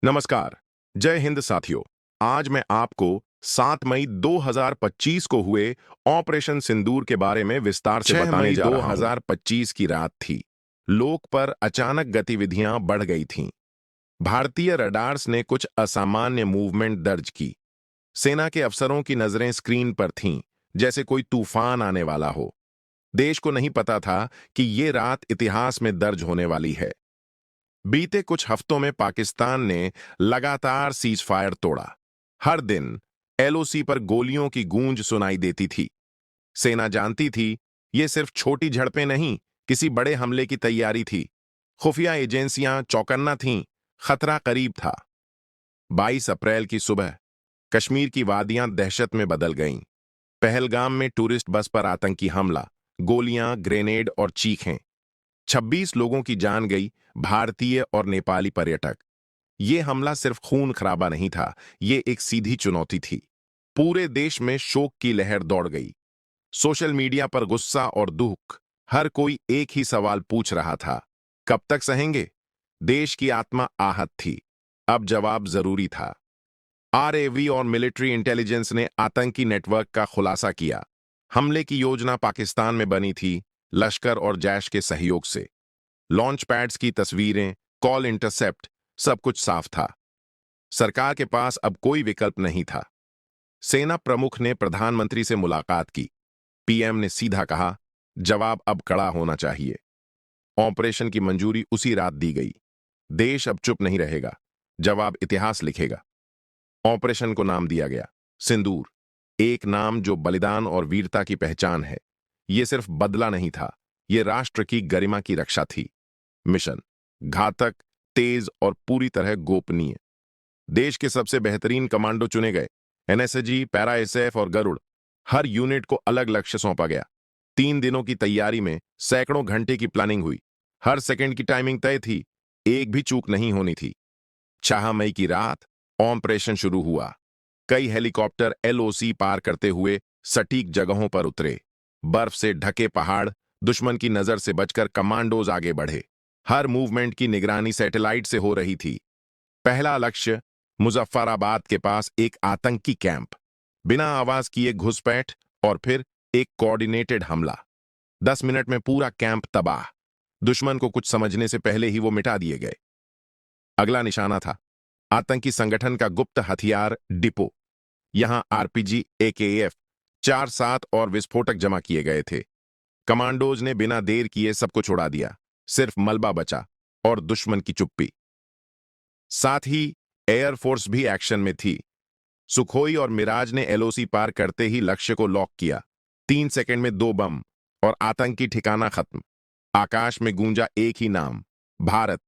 नमस्कार। जय हिंद साथियों। आज मैं आपको 7 मई 2025 को हुए ऑपरेशन सिंदूर के बारे में विस्तार से 6 बताने मई जा रहा हूं। 2025 की रात थी। लोक पर अचानक गतिविधियां बढ़ गई थीं। भारतीय रडार्स ने कुछ असामान्य मूवमेंट दर्ज की। सेना के अफसरों की नजरें स्क्रीन पर थीं, जैसे कोई तूफान आने वाला हो। देश को नहीं पता था कि ये रात इतिहास में दर्ज होने वाली है। बीते कुछ हफ्तों में पाकिस्तान ने लगातार सीज फायर तोड़ा। हर दिन एलओसी पर गोलियों की गूंज सुनाई देती थी। सेना जानती थी ये सिर्फ छोटी झड़पें नहीं, किसी बड़े हमले की तैयारी थी। खुफिया एजेंसियां चौकन्ना थीं, खतरा करीब था। 22 अप्रैल की सुबह कश्मीर की वादियां दहशत में बदल गईं। पहलगाम में टूरिस्ट बस पर आतंकी हमला, गोलियां, ग्रेनेड और चीखें। 26 लोगों की जान गई, भारतीय और नेपाली पर्यटक। ये हमला सिर्फ खून खराबा नहीं था, ये एक सीधी चुनौती थी। पूरे देश में शोक की लहर दौड़ गई। सोशल मीडिया पर गुस्सा और दुख। हर कोई एक ही सवाल पूछ रहा था, कब तक सहेंगे? देश की आत्मा आहत थी। अब जवाब जरूरी था। आरएवी और मिलिट्री इंटेलिजेंस ने आतंकी नेटवर्क का खुलासा किया। हमले की योजना पाकिस्तान में बनी थी, लश्कर और जैश के सहयोग से। लॉन्च पैड्स की तस्वीरें, कॉल इंटरसेप्ट, सब कुछ साफ था। सरकार के पास अब कोई विकल्प नहीं था। सेना प्रमुख ने प्रधानमंत्री से मुलाकात की। पीएम ने सीधा कहा, जवाब अब कड़ा होना चाहिए। ऑपरेशन की मंजूरी उसी रात दी गई। देश अब चुप नहीं रहेगा, जवाब इतिहास लिखेगा। ऑपरेशन को नाम दिया गया सिंदूर, एक नाम जो बलिदान और वीरता की पहचान है। यह सिर्फ बदला नहीं था, यह राष्ट्र की गरिमा की रक्षा थी। मिशन घातक, तेज और पूरी तरह गोपनीय। देश के सबसे बेहतरीन कमांडो चुने गए, एनएसजी, पैरा एसएफ और गरुड़। हर यूनिट को अलग लक्ष्य सौंपा गया। 3 दिनों की तैयारी में सैकड़ों घंटे की प्लानिंग हुई। हर सेकंड की टाइमिंग तय थी, एक भी चूक नहीं होनी थी। 6 मई की रात ऑपरेशन शुरू हुआ। कई हेलीकॉप्टर एलओसी पार करते हुए सटीक जगहों पर उतरे। बर्फ से ढके पहाड़, दुश्मन की नजर से बचकर कमांडोज आगे बढ़े। हर मूवमेंट की निगरानी सैटेलाइट से हो रही थी। पहला लक्ष्य मुजफ्फराबाद के पास एक आतंकी कैंप। बिना आवाज किए घुसपैठ और फिर एक कोऑर्डिनेटेड हमला। 10 मिनट में पूरा कैंप तबाह। दुश्मन को कुछ समझने से पहले ही वो मिटा दिए गए। अगला निशाना था आतंकी संगठन का गुप्त हथियार डिपो। यहां आरपीजी, एकेएफ, 4-7 और विस्फोटक जमा किए गए थे। कमांडोज ने बिना देर किए सब कुछ उड़ा दिया। सिर्फ मलबा बचा और दुश्मन की चुप्पी। साथ ही एयरफोर्स भी एक्शन में थी। सुखोई और मिराज ने एलओसी पार करते ही लक्ष्य को लॉक किया। 3 सेकंड में 2 बम और आतंकी ठिकाना खत्म। आकाश में गूंजा एक ही नाम, भारत।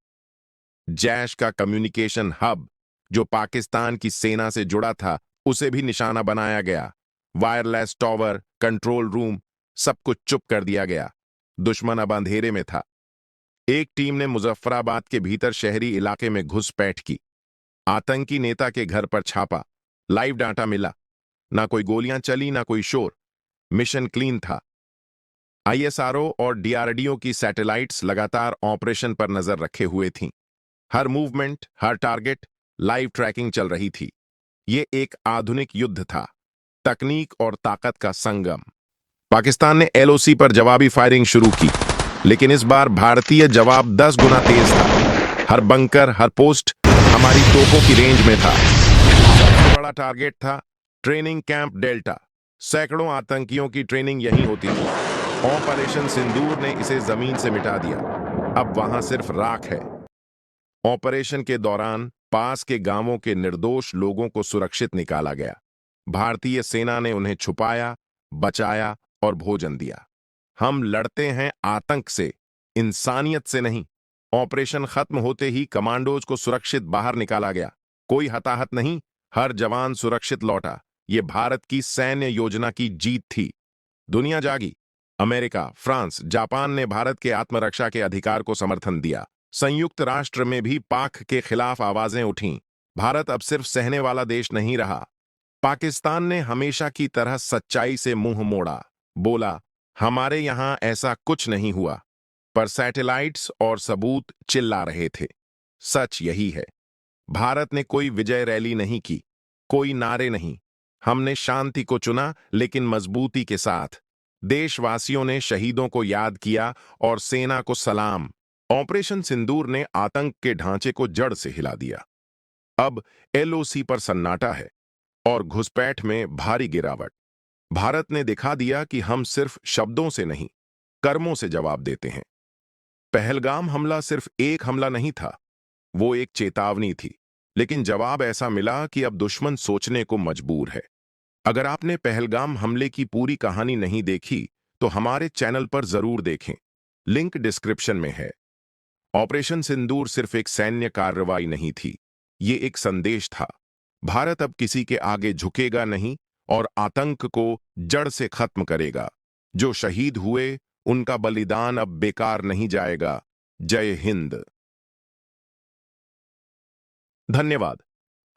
जैश का कम्युनिकेशन हब, जो पाकिस्तान की सेना से जुड़ा था, उसे भी निशाना बनाया गया। वायरलेस टॉवर, कंट्रोल रूम, सब कुछ चुप कर दिया गया। दुश्मन अब अंधेरे में था। एक टीम ने मुजफ्फराबाद के भीतर शहरी इलाके में घुसपैठ की। आतंकी नेता के घर पर छापा। लाइव डाटा मिला। ना कोई गोलियां चली, ना कोई शोर। मिशन क्लीन था। आईएसआरओ और डीआरडीओ की सैटेलाइट्स लगातार ऑपरेशन पर नजर रखे हुए थीं। हर मूवमेंट, हर टारगेट, लाइव ट्रैकिंग चल रही थी। यह एक आधुनिक युद्ध था, तकनीक और ताकत का संगम। पाकिस्तान ने एलओसी पर जवाबी फायरिंग शुरू की, लेकिन इस बार भारतीय जवाब 10 गुना तेज था। हर बंकर, हर पोस्ट हमारी तोपों की रेंज में था। सबसे बड़ा टारगेट था ट्रेनिंग कैंप डेल्टा। सैकड़ों आतंकियों की ट्रेनिंग यहीं होती थी। ऑपरेशन सिंदूर ने इसे जमीन से मिटा दिया। अब वहां सिर्फ राख है। ऑपरेशन के दौरान पास के गांवों के निर्दोष लोगों को सुरक्षित निकाला गया। भारतीय सेना ने उन्हें छुपाया, बचाया और भोजन दिया। हम लड़ते हैं आतंक से, इंसानियत से नहीं। ऑपरेशन खत्म होते ही कमांडोज को सुरक्षित बाहर निकाला गया। कोई हताहत नहीं, हर जवान सुरक्षित लौटा। यह भारत की सैन्य योजना की जीत थी। दुनिया जागी। अमेरिका, फ्रांस, जापान ने भारत के आत्मरक्षा के अधिकार को समर्थन दिया। संयुक्त राष्ट्र में भी पाक के खिलाफ आवाजें उठीं। भारत अब सिर्फ सहने वाला देश नहीं रहा। पाकिस्तान ने हमेशा की तरह सच्चाई से मुंह मोड़ा। बोला, हमारे यहां ऐसा कुछ नहीं हुआ। पर सैटेलाइट्स और सबूत चिल्ला रहे थे। सच यही है, भारत ने कोई विजय रैली नहीं की, कोई नारे नहीं। हमने शांति को चुना, लेकिन मजबूती के साथ। देशवासियों ने शहीदों को याद किया और सेना को सलाम। ऑपरेशन सिंदूर ने आतंक के ढांचे को जड़ से हिला दिया। अब एलओसी पर सन्नाटा है और घुसपैठ में भारी गिरावट। भारत ने दिखा दिया कि हम सिर्फ शब्दों से नहीं, कर्मों से जवाब देते हैं। पहलगाम हमला सिर्फ एक हमला नहीं था, वो एक चेतावनी थी। लेकिन जवाब ऐसा मिला कि अब दुश्मन सोचने को मजबूर है। अगर आपने पहलगाम हमले की पूरी कहानी नहीं देखी, तो हमारे चैनल पर जरूर देखें, लिंक डिस्क्रिप्शन में है। ऑपरेशन सिंदूर सिर्फ एक सैन्य कार्रवाई नहीं थी, ये एक संदेश था। भारत अब किसी के आगे झुकेगा नहीं और आतंक को जड़ से खत्म करेगा। जो शहीद हुए, उनका बलिदान अब बेकार नहीं जाएगा। जय हिंद। धन्यवाद।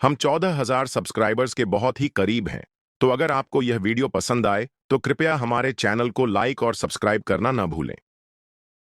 हम 14,000 सब्सक्राइबर्स के बहुत ही करीब हैं। तो अगर आपको यह वीडियो पसंद आए तो कृपया हमारे चैनल को लाइक और सब्सक्राइब करना ना भूलें।